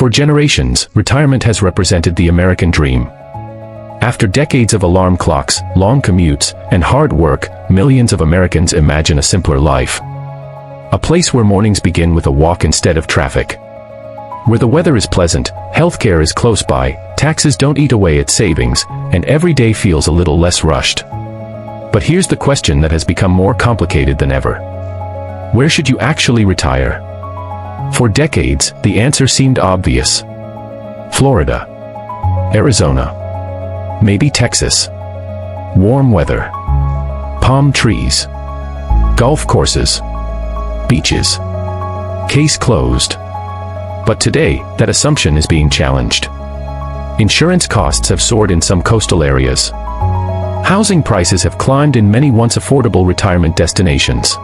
For generations, retirement has represented the American dream. After decades of alarm clocks, long commutes, and hard work, millions of Americans imagine a simpler life. A place where mornings begin with a walk instead of traffic. Where the weather is pleasant, healthcare is close by, taxes don't eat away at savings, and every day feels a little less rushed. But here's the question that has become more complicated than ever. Where should you actually retire? For decades, the answer seemed obvious. Florida, Arizona, maybe Texas. Warm weather, palm trees, golf courses, beaches. Case closed. But today, that assumption is being challenged. Insurance costs have soared in some coastal areas. Housing prices have climbed in many once affordable retirement destinations.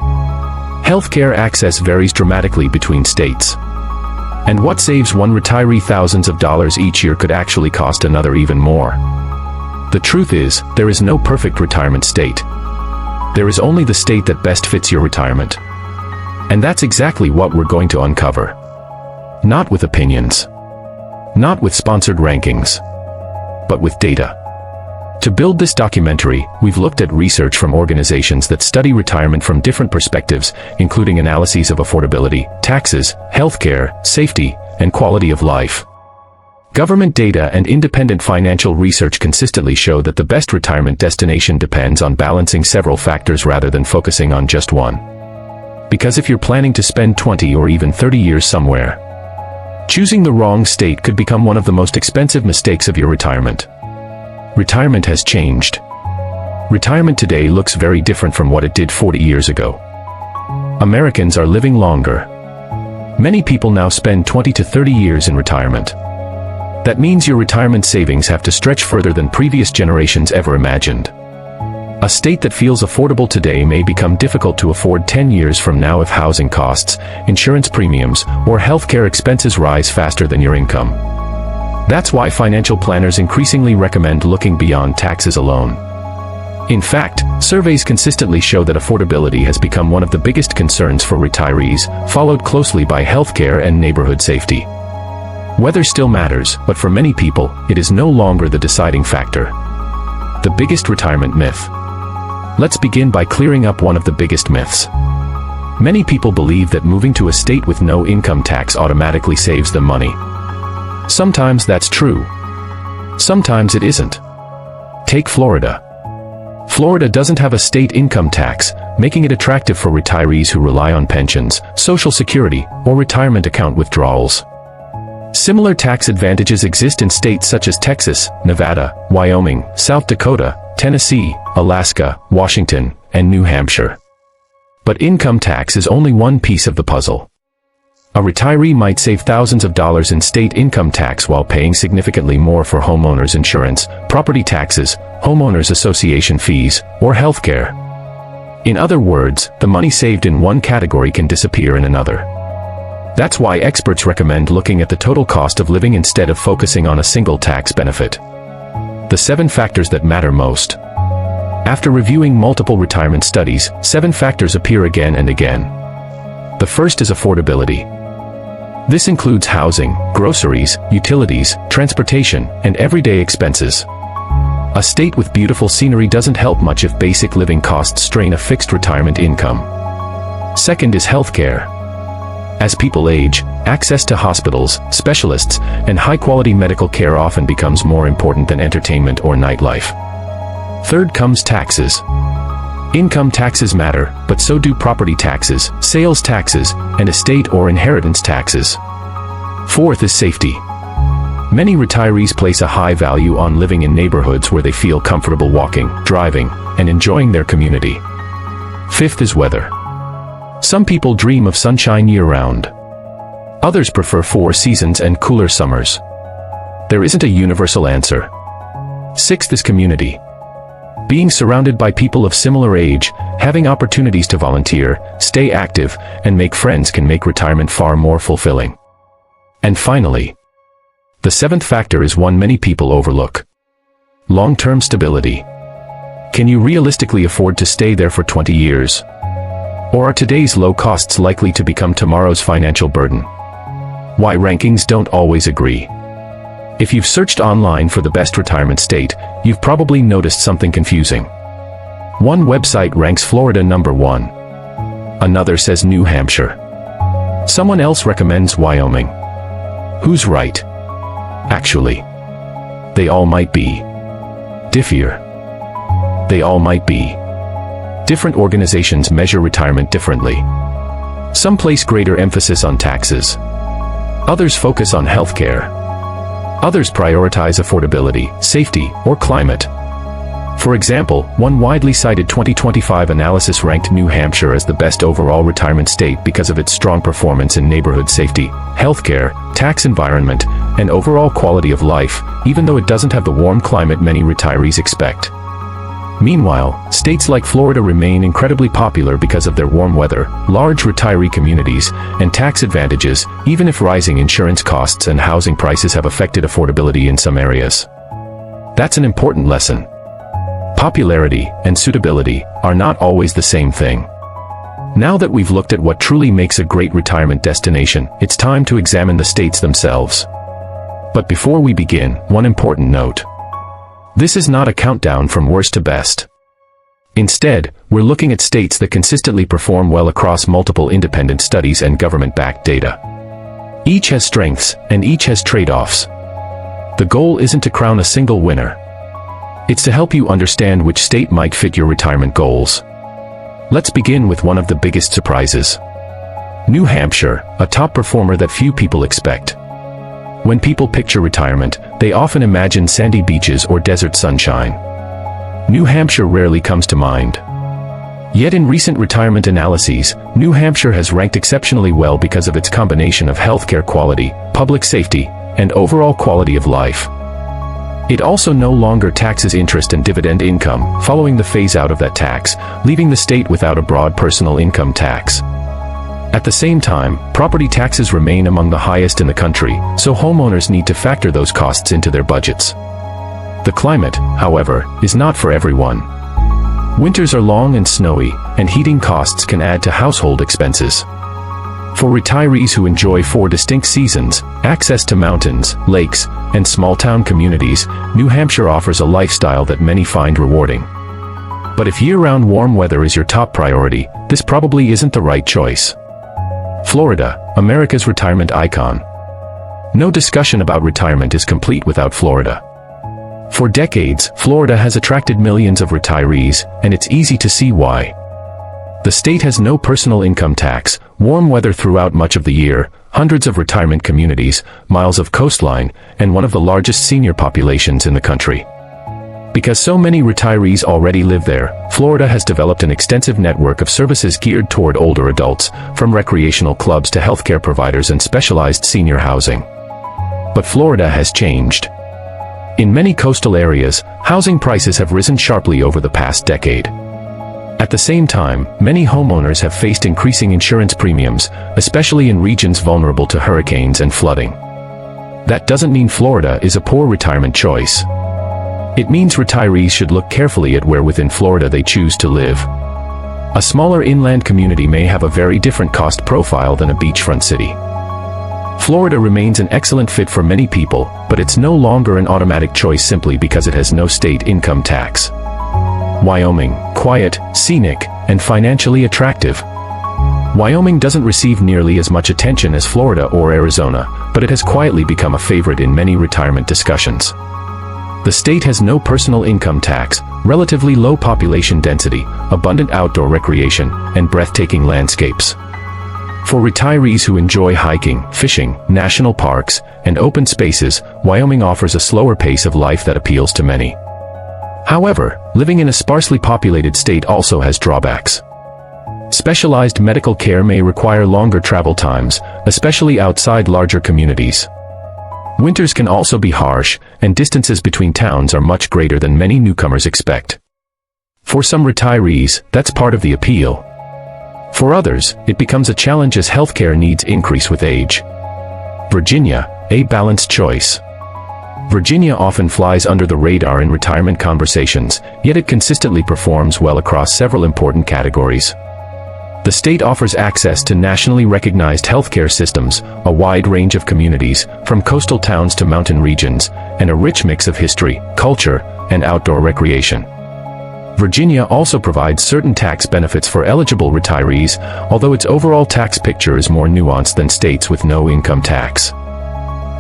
Healthcare access varies dramatically between states. And what saves one retiree thousands of dollars each year could actually cost another even more. The truth is, there is no perfect retirement state. There is only the state that best fits your retirement. And that's exactly what we're going to uncover. Not with opinions. Not with sponsored rankings. But with data. To build this documentary, we've looked at research from organizations that study retirement from different perspectives, including analyses of affordability, taxes, healthcare, safety, and quality of life. Government data and independent financial research consistently show that the best retirement destination depends on balancing several factors rather than focusing on just one. Because if you're planning to spend 20 or even 30 years somewhere, choosing the wrong state could become one of the most expensive mistakes of your retirement. Retirement has changed. Retirement today looks very different from what it did 40 years ago. Americans are living longer. Many people now spend 20 to 30 years in retirement. That means your retirement savings have to stretch further than previous generations ever imagined. A state that feels affordable today may become difficult to afford 10 years from now if housing costs, insurance premiums, or healthcare expenses rise faster than your income. That's why financial planners increasingly recommend looking beyond taxes alone. In fact, surveys consistently show that affordability has become one of the biggest concerns for retirees, followed closely by healthcare and neighborhood safety. Weather still matters, but for many people, it is no longer the deciding factor. The biggest retirement myth. Let's begin by clearing up one of the biggest myths. Many people believe that moving to a state with no income tax automatically saves them money. Sometimes that's true. Sometimes it isn't. Take Florida. Florida doesn't have a state income tax, making it attractive for retirees who rely on pensions, Social Security, or retirement account withdrawals. Similar tax advantages exist in states such as Texas, Nevada, Wyoming, South Dakota, Tennessee, Alaska, Washington, and New Hampshire. But income tax is only one piece of the puzzle. A retiree might save thousands of dollars in state income tax while paying significantly more for homeowners insurance, property taxes, homeowners association fees, or healthcare. In other words, the money saved in one category can disappear in another. That's why experts recommend looking at the total cost of living instead of focusing on a single tax benefit. The 7 factors that matter most. After reviewing multiple retirement studies, 7 factors appear again and again. The first is affordability. This includes housing, groceries, utilities, transportation, and everyday expenses. A state with beautiful scenery doesn't help much if basic living costs strain a fixed retirement income. Second is healthcare. As people age, access to hospitals, specialists, and high-quality medical care often becomes more important than entertainment or nightlife. Third comes taxes. Income taxes matter, but so do property taxes, sales taxes, and estate or inheritance taxes. Fourth is safety. Many retirees place a high value on living in neighborhoods where they feel comfortable walking, driving, and enjoying their community. Fifth is weather. Some people dream of sunshine year-round. Others prefer 4 seasons and cooler summers. There isn't a universal answer. Sixth is community. Being surrounded by people of similar age, having opportunities to volunteer, stay active, and make friends can make retirement far more fulfilling. And finally, the 7th factor is one many people overlook. Long-term stability. Can you realistically afford to stay there for 20 years? Or are today's low costs likely to become tomorrow's financial burden? Why rankings don't always agree. If you've searched online for the best retirement state, you've probably noticed something confusing. One website ranks Florida number 1. Another says New Hampshire. Someone else recommends Wyoming. Who's right? Actually, they all might be. Differ. They all might be. Different organizations measure retirement differently. Some place greater emphasis on taxes. Others focus on healthcare. Others prioritize affordability, safety, or climate. For example, one widely cited 2025 analysis ranked New Hampshire as the best overall retirement state because of its strong performance in neighborhood safety, healthcare, tax environment, and overall quality of life, even though it doesn't have the warm climate many retirees expect. Meanwhile, states like Florida remain incredibly popular because of their warm weather, large retiree communities, and tax advantages, even if rising insurance costs and housing prices have affected affordability in some areas. That's an important lesson. Popularity and suitability are not always the same thing. Now that we've looked at what truly makes a great retirement destination, it's time to examine the states themselves. But before we begin, one important note. This is not a countdown from worst to best. Instead, we're looking at states that consistently perform well across multiple independent studies and government-backed data. Each has strengths, and each has trade-offs. The goal isn't to crown a single winner. It's to help you understand which state might fit your retirement goals. Let's begin with one of the biggest surprises. New Hampshire, a top performer that few people expect. When people picture retirement, they often imagine sandy beaches or desert sunshine. New Hampshire rarely comes to mind. Yet in recent retirement analyses, New Hampshire has ranked exceptionally well because of its combination of healthcare quality, public safety, and overall quality of life. It also no longer taxes interest and dividend income, following the phase-out of that tax, leaving the state without a broad personal income tax. At the same time, property taxes remain among the highest in the country, so homeowners need to factor those costs into their budgets. The climate, however, is not for everyone. Winters are long and snowy, and heating costs can add to household expenses. For retirees who enjoy 4 distinct seasons, access to mountains, lakes, and small-town communities, New Hampshire offers a lifestyle that many find rewarding. But if year-round warm weather is your top priority, this probably isn't the right choice. Florida, America's retirement icon. No discussion about retirement is complete without Florida. For decades, Florida has attracted millions of retirees, and it's easy to see why. The state has no personal income tax, warm weather throughout much of the year, hundreds of retirement communities, miles of coastline, and one of the largest senior populations in the country. Because so many retirees already live there, Florida has developed an extensive network of services geared toward older adults, from recreational clubs to healthcare providers and specialized senior housing. But Florida has changed. In many coastal areas, housing prices have risen sharply over the past decade. At the same time, many homeowners have faced increasing insurance premiums, especially in regions vulnerable to hurricanes and flooding. That doesn't mean Florida is a poor retirement choice. It means retirees should look carefully at where within Florida they choose to live. A smaller inland community may have a very different cost profile than a beachfront city. Florida remains an excellent fit for many people, but it's no longer an automatic choice simply because it has no state income tax. Wyoming, quiet, scenic, and financially attractive. Wyoming doesn't receive nearly as much attention as Florida or Arizona, but it has quietly become a favorite in many retirement discussions. The state has no personal income tax, relatively low population density, abundant outdoor recreation, and breathtaking landscapes. For retirees who enjoy hiking, fishing, national parks, and open spaces, Wyoming offers a slower pace of life that appeals to many. However, living in a sparsely populated state also has drawbacks. Specialized medical care may require longer travel times, especially outside larger communities. Winters can also be harsh, and distances between towns are much greater than many newcomers expect. For some retirees, that's part of the appeal. For others, it becomes a challenge as healthcare needs increase with age. Virginia, a balanced choice. Virginia often flies under the radar in retirement conversations, yet it consistently performs well across several important categories. The state offers access to nationally recognized healthcare systems, a wide range of communities, from coastal towns to mountain regions, and a rich mix of history, culture, and outdoor recreation. Virginia also provides certain tax benefits for eligible retirees, although its overall tax picture is more nuanced than states with no income tax.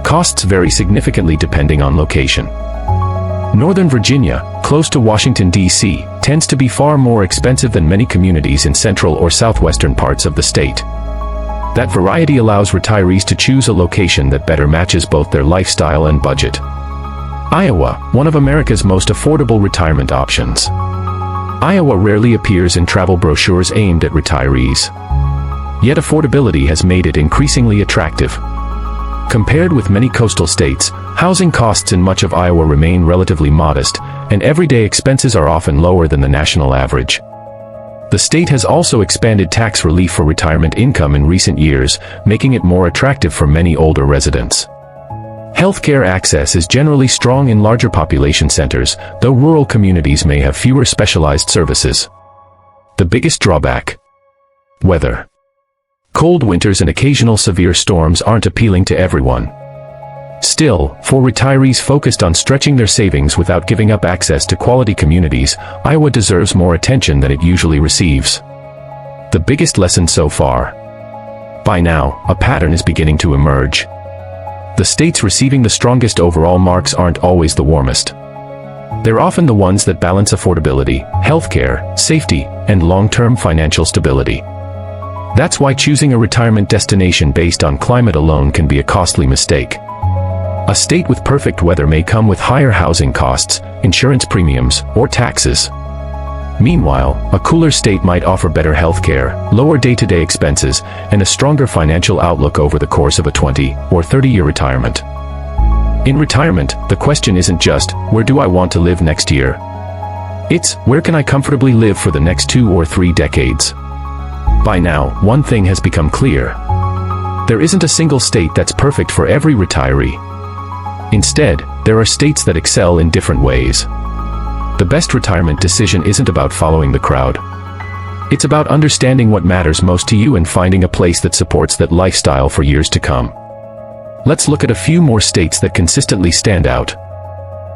Costs vary significantly depending on location. Northern Virginia, close to Washington, D.C., tends to be far more expensive than many communities in central or southwestern parts of the state. That variety allows retirees to choose a location that better matches both their lifestyle and budget. Iowa, one of America's most affordable retirement options. Iowa rarely appears in travel brochures aimed at retirees. Yet affordability has made it increasingly attractive. Compared with many coastal states, housing costs in much of Iowa remain relatively modest, and everyday expenses are often lower than the national average. The state has also expanded tax relief for retirement income in recent years, making it more attractive for many older residents. Healthcare access is generally strong in larger population centers, though rural communities may have fewer specialized services. The biggest drawback: weather. Cold winters and occasional severe storms aren't appealing to everyone. Still, for retirees focused on stretching their savings without giving up access to quality communities, Iowa deserves more attention than it usually receives. The biggest lesson so far? By now, a pattern is beginning to emerge. The states receiving the strongest overall marks aren't always the warmest. They're often the ones that balance affordability, healthcare, safety, and long-term financial stability. That's why choosing a retirement destination based on climate alone can be a costly mistake. A state with perfect weather may come with higher housing costs, insurance premiums, or taxes. Meanwhile, a cooler state might offer better healthcare, lower day-to-day expenses, and a stronger financial outlook over the course of a 20 or 30-year retirement. In retirement, the question isn't just, where do I want to live next year? It's, where can I comfortably live for the next 2 or 3 decades? By now, one thing has become clear. There isn't a single state that's perfect for every retiree. Instead, there are states that excel in different ways. The best retirement decision isn't about following the crowd. It's about understanding what matters most to you and finding a place that supports that lifestyle for years to come. Let's look at a few more states that consistently stand out.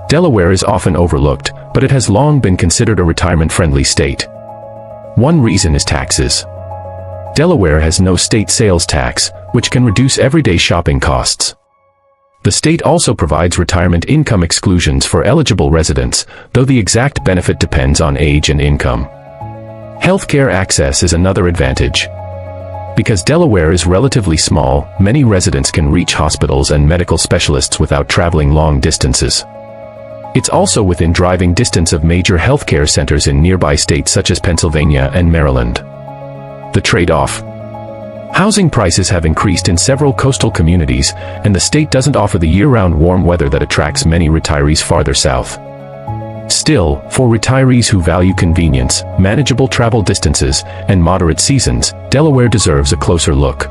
Delaware is often overlooked, but it has long been considered a retirement-friendly state. One reason is taxes. Delaware has no state sales tax, which can reduce everyday shopping costs. The state also provides retirement income exclusions for eligible residents, though the exact benefit depends on age and income. Healthcare access is another advantage. Because Delaware is relatively small, many residents can reach hospitals and medical specialists without traveling long distances. It's also within driving distance of major healthcare centers in nearby states such as Pennsylvania and Maryland. The trade-off: housing prices have increased in several coastal communities, and the state doesn't offer the year-round warm weather that attracts many retirees farther south. Still, for retirees who value convenience, manageable travel distances, and moderate seasons, Delaware deserves a closer look.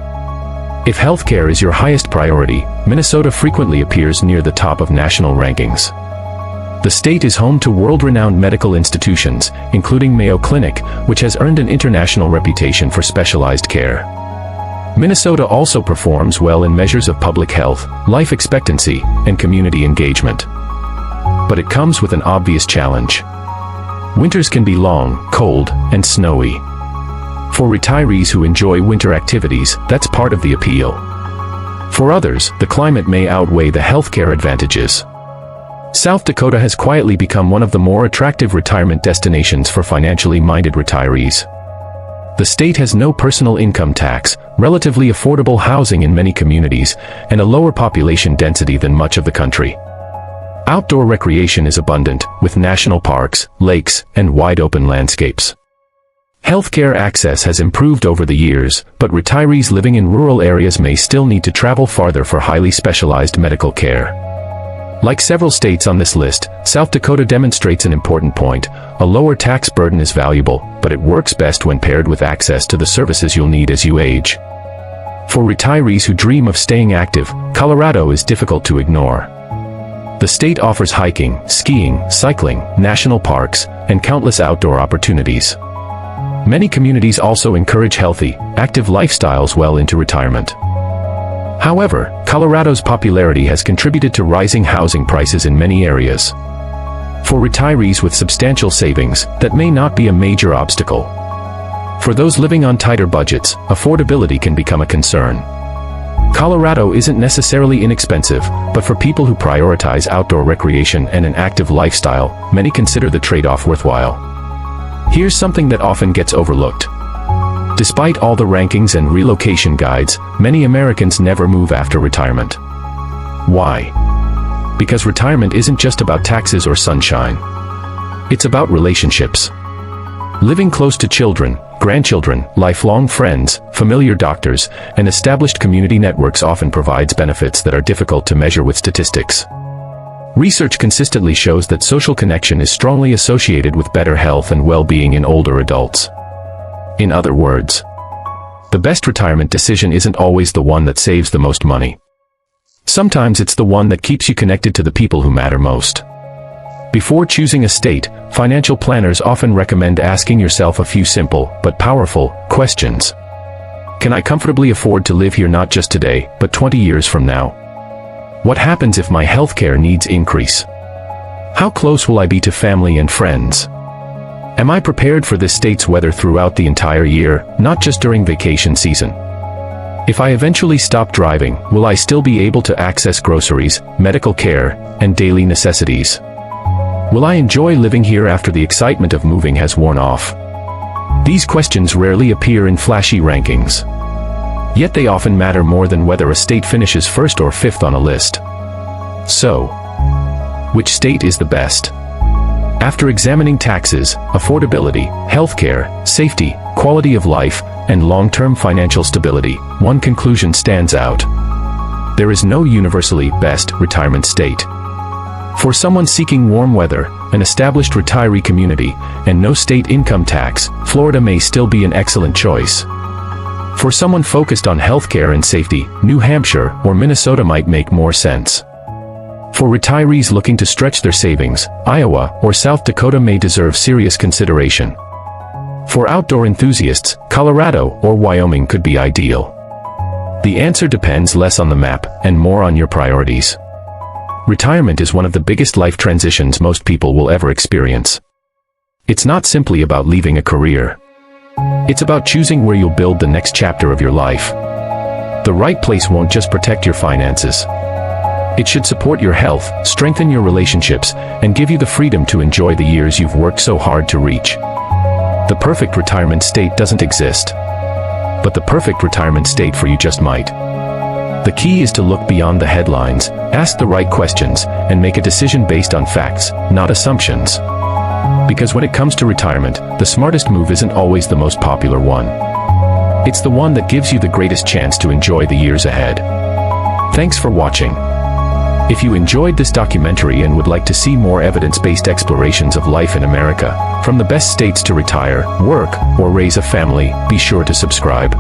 If healthcare is your highest priority, Minnesota frequently appears near the top of national rankings. The state is home to world-renowned medical institutions, including Mayo Clinic, which has earned an international reputation for specialized care. Minnesota also performs well in measures of public health, life expectancy, and community engagement. But it comes with an obvious challenge. Winters can be long, cold, and snowy. For retirees who enjoy winter activities, that's part of the appeal. For others, the climate may outweigh the healthcare advantages. South Dakota has quietly become one of the more attractive retirement destinations for financially minded retirees. The state has no personal income tax, relatively affordable housing in many communities, and a lower population density than much of the country. Outdoor recreation is abundant, with national parks, lakes, and wide-open landscapes. Healthcare access has improved over the years, but retirees living in rural areas may still need to travel farther for highly specialized medical care. Like several states on this list, South Dakota demonstrates an important point. A lower tax burden is valuable, but it works best when paired with access to the services you'll need as you age. For retirees who dream of staying active, Colorado is difficult to ignore. The state offers hiking, skiing, cycling, national parks, and countless outdoor opportunities. Many communities also encourage healthy, active lifestyles well into retirement. However, Colorado's popularity has contributed to rising housing prices in many areas. For retirees with substantial savings, that may not be a major obstacle. For those living on tighter budgets, affordability can become a concern. Colorado isn't necessarily inexpensive, but for people who prioritize outdoor recreation and an active lifestyle, many consider the trade-off worthwhile. Here's something that often gets overlooked. Despite all the rankings and relocation guides, many Americans never move after retirement. Why? Because retirement isn't just about taxes or sunshine. It's about relationships. Living close to children, grandchildren, lifelong friends, familiar doctors, and established community networks often provides benefits that are difficult to measure with statistics. Research consistently shows that social connection is strongly associated with better health and well-being in older adults. In other words, the best retirement decision isn't always the one that saves the most money. Sometimes it's the one that keeps you connected to the people who matter most. Before choosing a state, financial planners often recommend asking yourself a few simple, but powerful, questions. Can I comfortably afford to live here not just today, but 20 years from now? What happens if my healthcare needs increase? How close will I be to family and friends? Am I prepared for this state's weather throughout the entire year, not just during vacation season? If I eventually stop driving, will I still be able to access groceries, medical care, and daily necessities? Will I enjoy living here after the excitement of moving has worn off? These questions rarely appear in flashy rankings. Yet they often matter more than whether a state finishes first or fifth on a list. So, which state is the best? After examining taxes, affordability, healthcare, safety, quality of life, and long-term financial stability, one conclusion stands out. There is no universally best retirement state. For someone seeking warm weather, an established retiree community, and no state income tax, Florida may still be an excellent choice. For someone focused on healthcare and safety, New Hampshire or Minnesota might make more sense. For retirees looking to stretch their savings, Iowa or South Dakota may deserve serious consideration. For outdoor enthusiasts, Colorado or Wyoming could be ideal. The answer depends less on the map and more on your priorities. Retirement is one of the biggest life transitions most people will ever experience. It's not simply about leaving a career. It's about choosing where you'll build the next chapter of your life. The right place won't just protect your finances. It should support your health, strengthen your relationships, and give you the freedom to enjoy the years you've worked so hard to reach. The perfect retirement state doesn't exist. But the perfect retirement state for you just might. The key is to look beyond the headlines, ask the right questions, and make a decision based on facts, not assumptions. Because when it comes to retirement, the smartest move isn't always the most popular one. It's the one that gives you the greatest chance to enjoy the years ahead. Thanks for watching. If you enjoyed this documentary and would like to see more evidence-based explorations of life in America, from the best states to retire, work, or raise a family, be sure to subscribe.